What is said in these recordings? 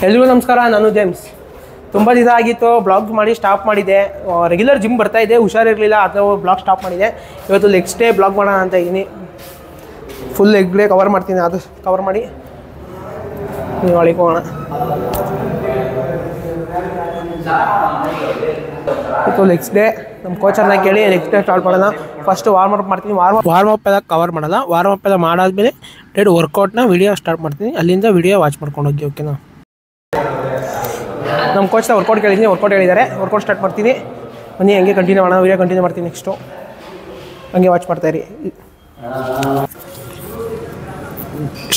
ಎಲ್ರಿಗೂ ನಮಸ್ಕಾರ. ನಾನು ಜೇಮ್ಸ್. ತುಂಬ ದಿನ ಆಗಿತ್ತು ಬ್ಲಾಗ್ ಮಾಡಿ ಸ್ಟಾಪ್ ಮಾಡಿದೆ. ರೆಗ್ಯುಲರ್ ಜಿಮ್ ಬರ್ತಾ ಇದ್ದೆ, ಹುಷಾರಿರಲಿಲ್ಲ, ಅಥವಾ ಬ್ಲಾಗ್ ಸ್ಟಾಪ್ ಮಾಡಿದೆ. ಇವತ್ತು ಲೆಗ್ಸ್ ಡೇ ಬ್ಲಾಗ್ ಮಾಡೋಣ ಅಂತ ಇದ್ದೀನಿ. ಫುಲ್ ಲೆಗ್ ಡೇ ಕವರ್ ಮಾಡ್ತೀನಿ, ಅದು ಕವರ್ ಮಾಡಿ ನೀವು ಒಳಗೆ ಹೋಗೋಣ. ಇವತ್ತು ಲೆಗ್ಸ್ ಡೇ. ನಮ್ಮ ಕೋಚರ್ನ ಕೇಳಿ ಲೆಗ್ಸ್ ಡೇ ಸ್ಟಾರ್ಟ್ ಮಾಡೋಣ. ಫಸ್ಟು ವಾರ್ಮ್ ಅಪ್ ಮಾಡ್ತೀನಿ. ವಾರ್ಮ್ ಅಪ್ ಎಲ್ಲ ಕವರ್ ಮಾಡೋಣ. ವಾರ್ಮ್ ಅಪ್ ಎಲ್ಲ ಮಾಡಾದ್ಮೇಲೆ ಡೈರೆಕ್ಟ್ ವರ್ಕೌಟ್ನ ವೀಡಿಯೋ ಸ್ಟಾರ್ಟ್ ಮಾಡ್ತೀನಿ. ಅಲ್ಲಿಂದ ವೀಡಿಯೋ ವಾಚ್ ಮಾಡ್ಕೊಂಡು ಹೋಗಿ. ಓಕೆನಾ? ನಮ್ಮ ಕೋಚ್ನ ವರ್ಕೌಟ್ ಕೇಳಿದ್ದೀನಿ, ವರ್ಕೌಟ್ ಹೇಳಿದ್ದಾರೆ. ವರ್ಕೌಟ್ ಸ್ಟಾರ್ಟ್ ಮಾಡ್ತೀನಿ. ಬನ್ನಿ ಹಂಗೆ ಕಂಟಿನ್ಯೂ ಮಾಡೋಣ. ವೀಡಿಯೋ ಕಂಟಿನ್ಯೂ ಮಾಡ್ತೀನಿ. ನೆಕ್ಸ್ಟು ಹಂಗೆ ವಾಚ್ ಮಾಡ್ತಾಯಿರಿ.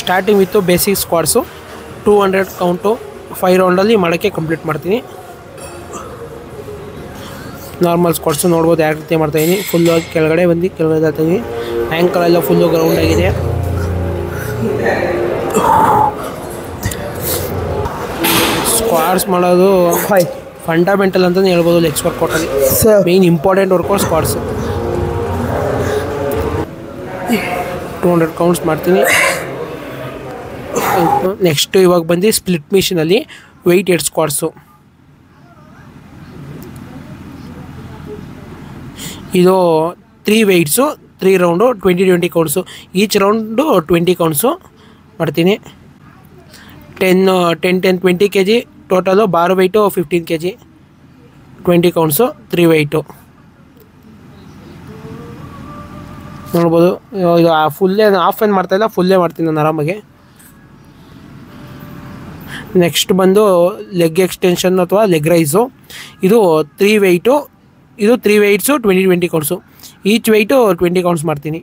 ಸ್ಟಾರ್ಟಿಂಗ್ ವಿತ್ತು ಬೇಸಿಕ್ ಸ್ಕ್ವಾಡ್ಸು 200 ಕೌಂಟು 5 ರೌಂಡಲ್ಲಿ ಮಾಡೋಕ್ಕೆ ಕಂಪ್ಲೀಟ್ ಮಾಡ್ತೀನಿ. ನಾರ್ಮಲ್ ಸ್ಕ್ವಾಡ್ಸು ನೋಡ್ಬೋದು ಯಾವ ರೀತಿ ಮಾಡ್ತಾಯಿದ್ದೀನಿ. ಫುಲ್ಲು ಕೆಳಗಡೆ ಬಂದು ಕೆಳಗಡೆ ಆಗ್ತಾಯಿದ್ದೀನಿ. ಆ್ಯಂಕಲೆಲ್ಲ ಫುಲ್ಲು ಗ್ರೌಂಡ್ ಆಗಿದೆ. ಸ್ಕ್ವಾಡ್ಸ್ ಮಾಡೋದು ಫಂಡಮೆಂಟಲ್ ಅಂತಲೇ ಹೇಳ್ಬೋದು ಲೆಗ್ಸ್ ವರ್ಕೌಟಲ್ಲಿ. Main important workout squats. 200 counts ಮಾಡ್ತೀನಿ. ನೆಕ್ಸ್ಟು ಇವಾಗ ಬಂದು ಸ್ಪ್ಲಿಟ್ ಮಿಷಿನಲ್ಲಿ ವೆಯ್ಟ್ 8 ಸ್ಕ್ವಾಡ್ಸು. ಇದು 3 weights 3 round 20 counts. Each round 20 counts ಮಾಡ್ತೀನಿ. 10 20 kg total. Bar weight 15 kg, 20 counts, 3 weight ನೋಡ್ಬೋದು. ಇದು ಫುಲ್ಲೇ ಆಫ್ ಏನು ಮಾಡ್ತಾಯಿಲ್ಲ, ಫುಲ್ಲೇ ಮಾಡ್ತೀನಿ ನಾನು ಆರಾಮಾಗಿ. ನೆಕ್ಸ್ಟ್ ಬಂದು ಲೆಗ್ ಎಕ್ಸ್ಟೆನ್ಷನ್ ಅಥವಾ ಲೆಗ್ ರೈಸು. ಇದು 3 ವೆಯ್ಟು. ಇದು 3 weights 20 counts. Each weight 20 counts ಮಾಡ್ತೀನಿ.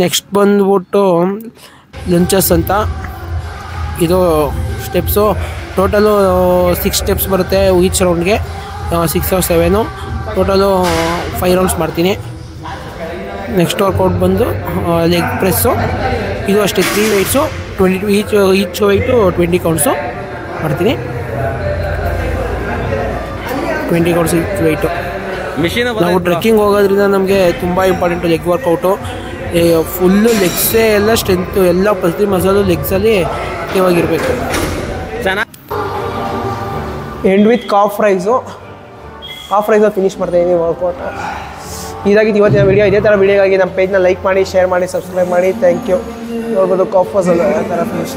ನೆಕ್ಸ್ಟ್ ಬಂದ್ಬಿಟ್ಟು ಲಂಚಸ್ ಅಂತ. ಇದು ಸ್ಟೆಪ್ಸು ಟೋಟಲು 6 ಸ್ಟೆಪ್ಸ್ ಬರುತ್ತೆ ಈಚ್ ರೌಂಡ್ಗೆ. 6 or 7 ಟೋಟಲು 5 ರೌಂಡ್ಸ್ ಮಾಡ್ತೀನಿ. ನೆಕ್ಸ್ಟ್ ವರ್ಕೌಟ್ ಬಂದು ಲೆಗ್ ಪ್ರೆಸ್ಸು. ಇದು ಅಷ್ಟೇ 3 ವೆಯ್ಟ್ಸು 20 ಈಚ್ ವೆಯ್ಟು 20 ಕೌಂಟ್ಸು ಮಾಡ್ತೀನಿ. 20 ಕೌಂಟ್ಸ್ ಈಚ್ ವೆಯ್ಟು. ನಾವು ಟ್ರೆಕ್ಕಿಂಗ್ ಹೋಗೋದ್ರಿಂದ ನಮಗೆ ತುಂಬ ಇಂಪಾರ್ಟೆಂಟು ಲೆಗ್ ವರ್ಕೌಟು. ಫುಲ್ಲು ಲೆಗ್ಸೇ ಎಲ್ಲ ಸ್ಟ್ರೆಂತು ಎಲ್ಲ ಪ್ರತಿ ಮಸಲು ಲೆಗ್ಸಲ್ಲಿ ಆಕ್ಟಿವಾಗಿರಬೇಕು. ಚೆನ್ನಾಗಿ end with calf raise finish ಮಾಡ್ತಾಯಿದ್ದೀನಿ ವರ್ಕೌಟ್. ಇದಾಗಿತ್ತು ಇವತ್ತಿನ ವೀಡಿಯೋ. ಇದೇ ಥರ ವೀಡಿಯೋಗಾಗಿ ನಮ್ಮ ಪೇಜ್ನ ಲೈಕ್ ಮಾಡಿ, ಶೇರ್ ಮಾಡಿ, ಸಬ್ಸ್ಕ್ರೈಬ್ ಮಾಡಿ. Thank you. ನೋಡ್ಬೋದು ಕಾಫ್ ರೈಸ್ ಯಾವ ಥರ ಫಿನಿಶ್